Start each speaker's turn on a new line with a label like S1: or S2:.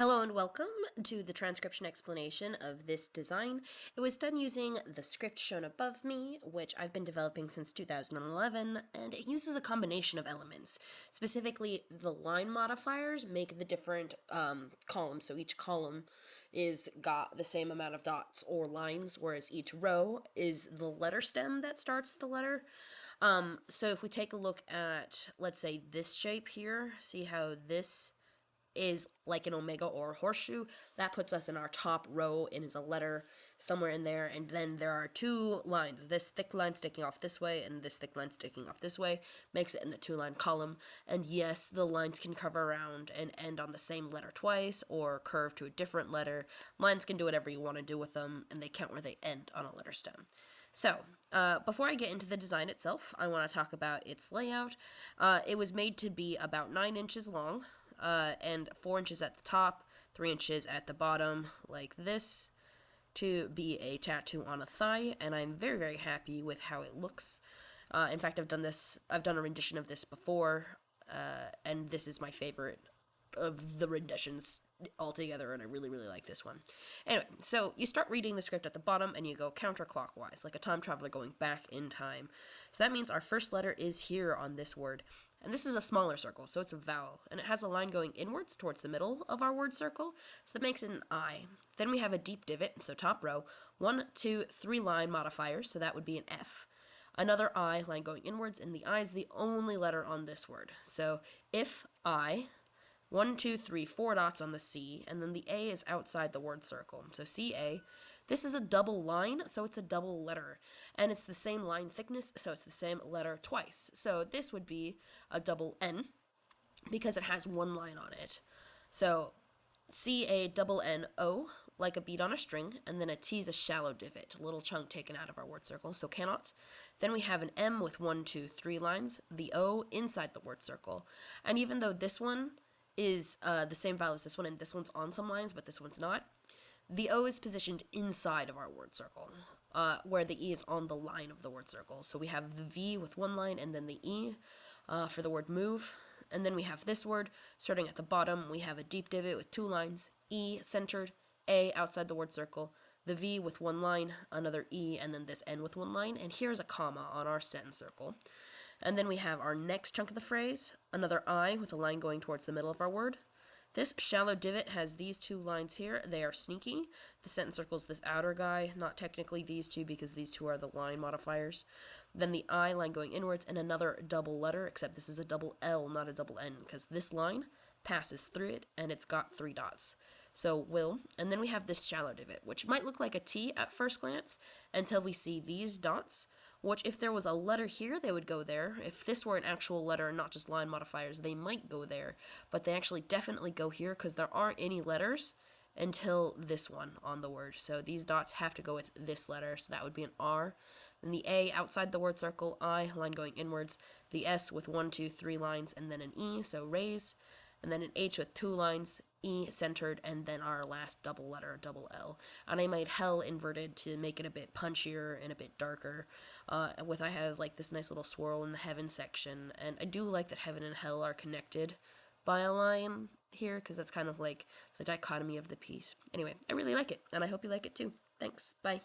S1: Hello and welcome to the transcription explanation of this design. It was done using the script shown above me, which I've been developing since 2011, and it uses a combination of elements. Specifically, the line modifiers make the different columns, so each column is got the same amount of dots or lines, whereas each row is the letter stem that starts the letter. So if we take a look at, let's say, this shape here, see how this is like an omega or a horseshoe. That puts us in our top row and is a letter somewhere in there, and then there are two lines, this thick line sticking off this way and this thick line sticking off this way, makes it in the two-line column. And yes, the lines can curve around and end on the same letter twice or curve to a different letter. Lines can do whatever you want to do with them, and they count where they end on a letter stem. So, before I get into the design itself, I want to talk about its layout. It was made to be about 9 inches long, and 4 inches at the top, 3 inches at the bottom, like this, to be a tattoo on a thigh, and I'm very, very happy with how it looks. In fact, I've done a rendition of this before, and this is my favorite of the renditions altogether, and I really, really like this one. Anyway, so you start reading the script at the bottom, and you go counterclockwise, like a time traveler going back in time. So that means our first letter is here on this word. And this is a smaller circle, so it's a vowel, and it has a line going inwards towards the middle of our word circle, so that makes it an I. Then we have a deep divot, so top row, 1, 2, 3 line modifiers, so that would be an F. Another I, line going inwards, and the I is the only letter on this word. So if I, 1, 2, 3, 4 dots on the C, and then the A is outside the word circle. So CA. This is a double line, so it's a double letter. And it's the same line thickness, so it's the same letter twice. So this would be a double N, because it has one line on it. So CANNO, like a bead on a string, and then a T is a shallow divot, a little chunk taken out of our word circle, so cannot. Then we have an M with 1, 2, 3 lines, the O inside the word circle. And even though this one is the same vowel as this one, and this one's on some lines, but this one's not, the O is positioned inside of our word circle, where the E is on the line of the word circle. So we have the V with one line, and then the E for the word move. And then we have this word, starting at the bottom, we have a deep divot with 2 lines, E centered, A outside the word circle, the V with 1 line, another E, and then this N with 1 line, and here's a comma on our sentence circle. And then we have our next chunk of the phrase, another I with a line going towards the middle of our word. This shallow divot has these 2 lines here. They are sneaky. The sentence circle's this outer guy, not technically these 2 because these 2 are the line modifiers. Then the I line going inwards and another double letter, except this is a double L, not a double N, because this line passes through it and it's got 3 dots. So will, and then we have this shallow divot, which might look like a T at first glance until we see these dots, which if there was a letter here, they would go there. If this were an actual letter and not just line modifiers, they might go there, but they actually definitely go here because there aren't any letters until this one on the word. So these dots have to go with this letter, so that would be an R. Then the A outside the word circle, I, line going inwards, the S with 1, 2, 3 lines, and then an E, so raise, and then an H with 2 lines, E centered, and then our last double letter, double L. And I made hell inverted to make it a bit punchier and a bit darker. I have like this nice little swirl in the heaven section, and I do like that heaven and hell are connected by a line here, because that's kind of like the dichotomy of the piece. Anyway, I really like it, and I hope you like it too. Thanks, bye.